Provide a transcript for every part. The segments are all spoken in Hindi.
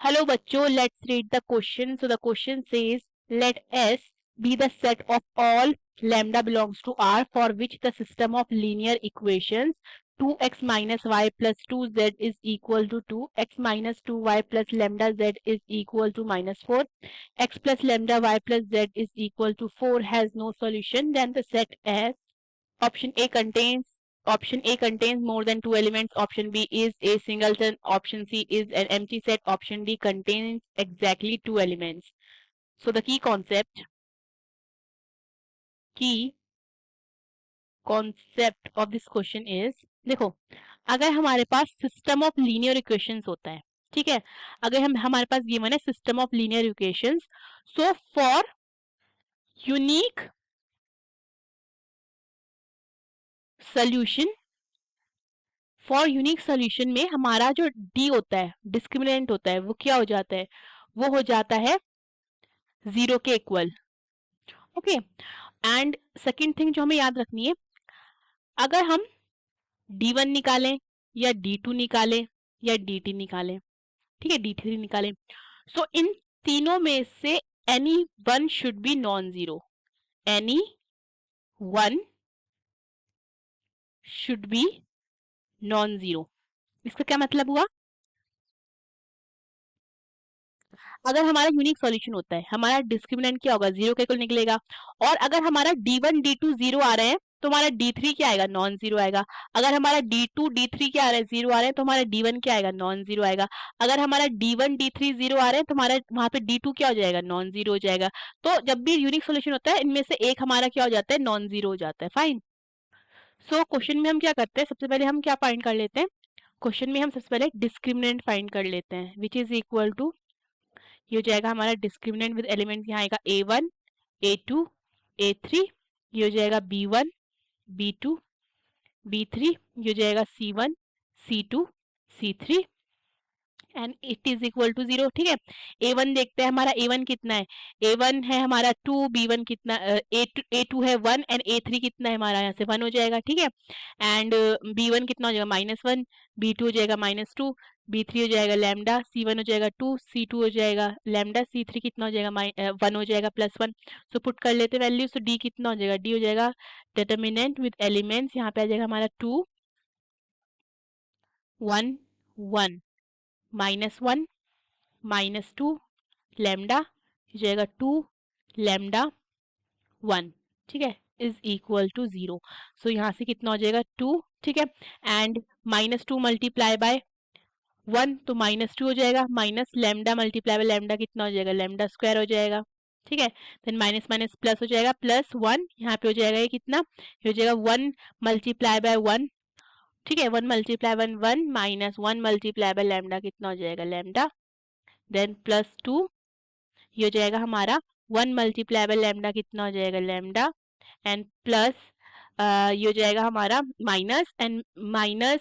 Hello बच्चों, let's read the question. So the question says, let S be the set of all lambda belongs to R for which the system of linear equations 2x minus y plus 2z is equal to 2, x minus 2y plus lambda z is equal to minus 4, x plus lambda y plus z is equal to 4 has no solution. Then the set S Option A contains more than two elements. Option B is a singleton. Option C is an empty set. Option D contains exactly two elements. So the key concept of this question is, देखो, अगर हमारे पास सिस्टम ऑफ लीनियर इक्वेशंस होता है, ठीक है, अगर हमारे पास गिवन है system of linear equations, so for unique solution में हमारा जो डी होता है, डिस्क्रिमिनेंट होता है, वो क्या हो जाता है? वो हो जाता है 0 के equal. Okay. And second thing जो हमें याद रखनी है, अगर हम D1 निकालें या D2 निकालें या DT निकालें, ठीक है, D3 निकालें, सो इन तीनों में से any one should be non zero. Any one should be non zero. इसका क्या मतलब हुआ? अगर हमारा यूनिक सॉल्यूशन होता है, हमारा डिस्क्रिमिनेंट क्या होगा? 0 के इक्वल निकलेगा. और अगर हमारा D1 D2 0 आ रहे हैं तो हमारा D3 क्या आएगा? नॉन जीरो आएगा. अगर हमारा D2 D3 क्या आ रहा है? 0 आ रहे हैं तो हमारा D1 क्या आएगा? नॉन जीरो आएगा. अगर हमारा D1 D3 0 आ रहे हैं तो हमारा वहां पे D2 क्या हो जाएगा? नॉन जीरो हो जाएगा. तो जब भी यूनिक सोल्यूशन होता है, इनमें से एक हमारा क्या हो जाता है? नॉन जीरो हो जाता है. फाइन. सो क्वेश्चन में हम क्या करते हैं? सबसे पहले हम क्या फाइंड कर लेते हैं? क्वेश्चन में हम सबसे पहले डिस्क्रिमिनेंट फाइंड कर लेते हैं, विच इज इक्वल टू, ये हो जाएगा हमारा डिस्क्रिमिनेंट विद एलिमेंट, यहाँ आएगा A1 A2 A3, ये हो जाएगा B1 B2 B3, ये हो जाएगा C1 C2 C3 and it is equal to 0. ठीक है. A1 देखते हैं, हमारा A1 कितना है? A1 है हमारा 2, B1 कितना, A2 है 1 एंड A3 कितना है हमारा? यहाँ से 1 हो जाएगा. ठीक है. एंड B1 कितना हो जाएगा? -1, B2 हो जाएगा -2, B3 हो जाएगा लैम्डा, C1 हो जाएगा 2, C2 हो जाएगा लैम्डा, C3 कितना हो जाएगा? 1 हो जाएगा +1. सो पुट कर लेते वैल्यू. सो D कितना हो जाएगा? D हो जाएगा डिटर्मिनेंट विद एलिमेंट्स, यहाँ पे आ जाएगा हमारा 2 1 1 -1 -2 लैम्डा, हो जाएगा 2 लैम्डा 1. ठीक है, इज इक्वल टू 0. सो यहाँ से कितना हो जाएगा? 2. ठीक है. एंड -2 मल्टीप्लाई बाय 1 तो -2 हो जाएगा, minus lambda multiply by lambda कितना हो जाएगा? लैम्डा स्क्वायर हो जाएगा. ठीक है. देन माइनस माइनस प्लस हो जाएगा, +1 यहाँ पे हो जाएगा, ये कितना? ये हो जाएगा 1 मल्टीप्लाई बाय 1. ठीक है. 1 multiply 1 1 minus 1 multiply by lambda कितना हो जाएगा? लैम्डा. देन +2, ये हो जाएगा हमारा 1 मल्टीप्लाई बाय लैम्डा कितना हो जाएगा? लैम्डा. एंड प्लस ये हो जाएगा हमारा माइनस एंड माइनस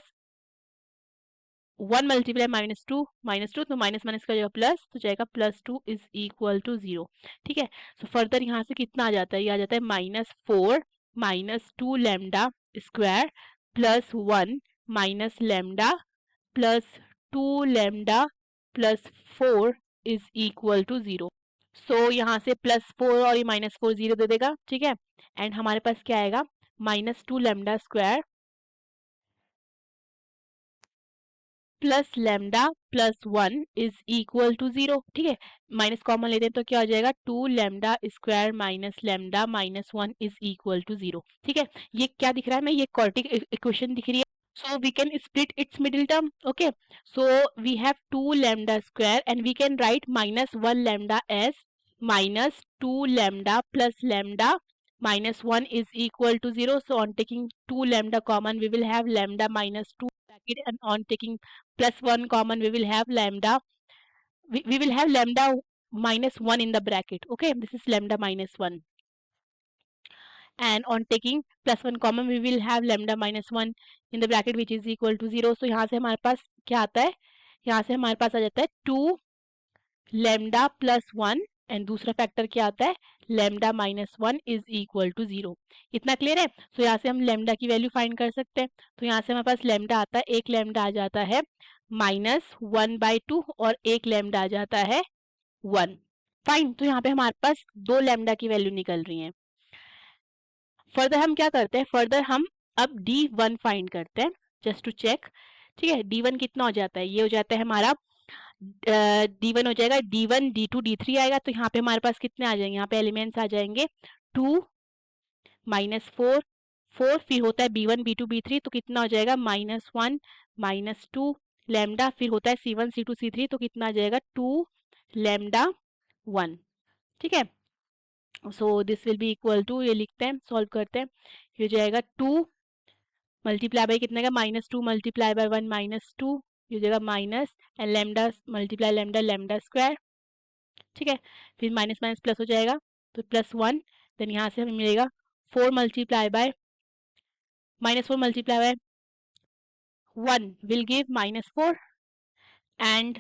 1 मल्टीप्लाई -2 तो माइनस माइनस का हो जाएगा प्लस, तो जाएगा +2 इज इक्वल टू 0. ठीक है. सो फर्दर यहाँ से कितना आ जाता है? ये आ जाता है -4 -2 lambda square +1 minus lambda +2 lambda +4 is equal to 0. So यहाँ से +4 और ये -4 0 दे देगा. ठीक है. एंड हमारे पास क्या आएगा? -2 lambda square plus lambda +1 is equal to 0. ठीक है. माइनस कॉमन लेते हैं तो क्या हो जाएगा? 2 lambda square minus lambda -1 is equal to 0. ठीक है. ये क्या दिख रहा है? मैं ये क्वाड्रेटिक इक्वेशन दिख रही है. So we can split its middle term. Okay. So we have 2 lambda square and we can write -1 lambda as -2 lambda plus lambda -1 is equal to 0. So on taking 2 lambda common, we will have lambda -2 bracket, and on taking +1 common, we will have lambda. We will have lambda -1 in the bracket. Okay. This is lambda -1. And on taking +1 common, we will have lambda -1 in the bracket which is equal to 0. So यहाँ से हमारे पास क्या आता है? यहाँ से हमारे पास आ जाता है 2 लैम्डा +1 एंड दूसरा फैक्टर क्या आता है? Lambda -1 is equal to 0. इतना क्लियर है? सो यहाँ से हम लैम्डा की वैल्यू फाइंड कर सकते हैं. तो यहाँ से हमारे पास लैम्डा आता है, एक लैम्डा आ जाता है -1/2 और एक लैम्डा आ जाता है 1। फाइन, तो यहाँ पे हमारे पास 2 लैम्डा की वैल्यू निकल रही है। फर्दर हम क्या करते हैं, फर्दर हम अब D1 फाइंड करते हैं जस्ट टू चेक। ठीक है, D1 कितना हो जाता है, ये हो जाता है हमारा D1 हो जाएगा D1 D2 D3 आएगा। तो यहाँ पे हमारे पास कितने आ जाएंगे, यहाँ पे एलिमेंट्स आ जाएंगे 2 -4 4, फिर होता है B1 B2 B3 तो कितना हो जाएगा -1 -2 लैम्डा, फिर होता है C1 C2 C3 तो कितना आ जाएगा 2 लैम्डा 1। ठीक है, so this will be equal to, ये लिखते हैं सॉल्व करते हैं, ये हो जाएगा 2 मल्टीप्लाई बाय कितने का -2 मल्टीप्लाई बाय 1 -2, ये हो जाएगा minus and lambda multiply lambda lambda square. ठीक है, फिर माइनस माइनस प्लस हो जाएगा तो +1, देन यहाँ से हमें मिलेगा 4 multiply by -4 multiply by 1 will give -4 and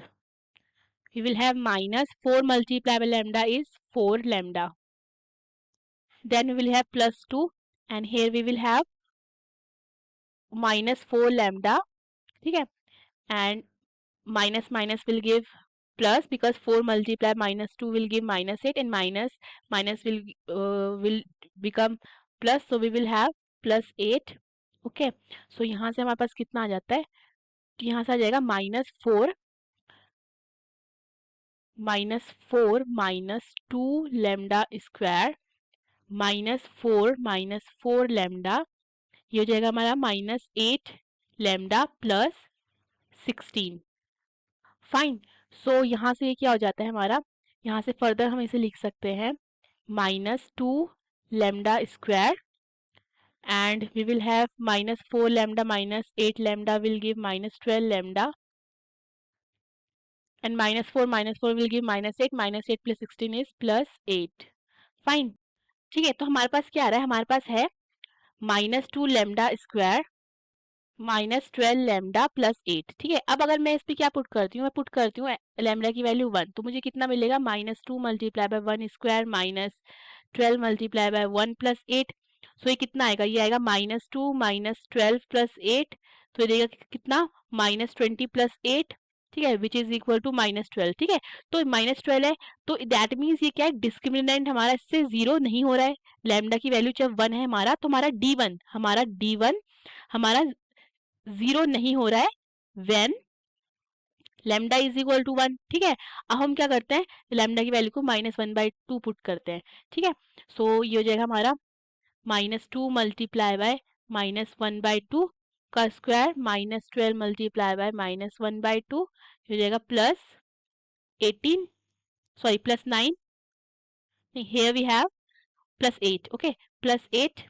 we will have -4 multiplied by lambda is 4 lambda. Then we will have +2 and here we will have -4 lambda. ठीक है, and minus minus will give plus because 4 multiplied -2 will give -8 and minus will become plus, so we will have +8. Okay, सो यहाँ से हमारे पास कितना आ जाता है, यहाँ से आ जाएगा -4 -2 लैम्डा स्क्वायर -4 लैम्डा, ये हो जाएगा हमारा -8 लैम्डा प्लस 16। फाइन, सो यहाँ से ये क्या हो जाता है हमारा, यहाँ से फर्दर हम इसे लिख सकते हैं -2 lambda square and we will have -4 lambda -8 lambda will give -12 lambda and -4 will give -8 -8 plus 16 is +8। Fine, ठीक है, तो हमारे पास क्या आ रहा है, हमारे पास है -2 लैम्डा स्क्वायर -12 लैम्डा +8। ठीक है, अब अगर मैं इस पे क्या पुट करती हूँ, मैं पुट करती हूँ लैम्डा की वैल्यू 1, तो मुझे कितना मिलेगा -2 multiply by 1 square -12 multiply by 1 + 8। सो ये कितना आएगा, ये आएगा -2 -12 + 8, तो ये देगा कितना -20 + 8। ठीक है, विच इज इक्वल टू -12। ठीक है, तो -12 है तो दैट मीन्स ये क्या है, डिस्क्रिमिनेंट हमारा इससे 0 नहीं हो रहा है। लैम्डा की वैल्यू जब 1 है हमारा, तो हमारा D1 हमारा 0 नहीं हो रहा है when lambda is equal to 1। ठीक है, अब हम क्या करते हैं, लैम्डा की वैल्यू को -1/2 पुट करते हैं। ठीक है, सो ये हो जाएगा हमारा -2 मल्टीप्लाई बाय -1/2 का स्क्वायर -12 मल्टीप्लाई बाय -1/2, हो जाएगा +18, sorry +9, here we have +8। Okay, +8,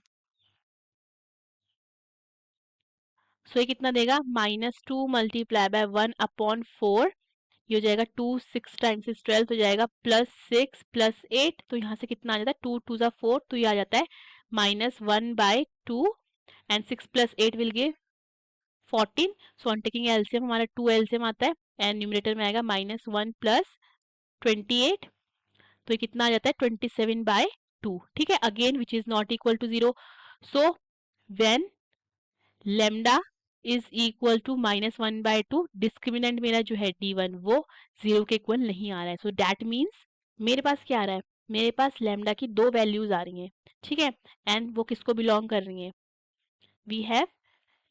सो ये कितना देगा -2 मल्टीप्लाई बाय 1/4, ये हो जाएगा 2 6 टाइम्स इज 12 तो जाएगा +6 +8, तो यहाँ से कितना आ जाता है 2 2 ज़ा 4, तो ये आ जाता है -1/2 and 6 + 8 will give 14। So on taking LCM हमारा 2 एलसीएम आता है एंड न्यूमरेटर में आएगा -1 + 28, तो ये कितना आ जाता है 27/2। ठीक है, again which is not equal to 0, so when lambda is equal to -1/2, discriminant मेरा जो है D1 वो 0 के इक्वल नहीं आ रहा है। सो दैट मीन्स मेरे पास क्या आ रहा है, मेरे पास लैम्डा की 2 वैल्यूज आ रही हैं। ठीक है, एंड वो किसको बिलोंग कर रही हैं, we have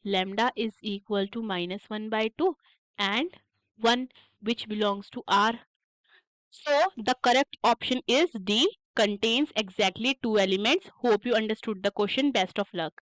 lambda is equal to -1/2 and 1 which belongs to R. So the correct option is D, contains exactly 2 elements. Hope you understood the question. Best of luck.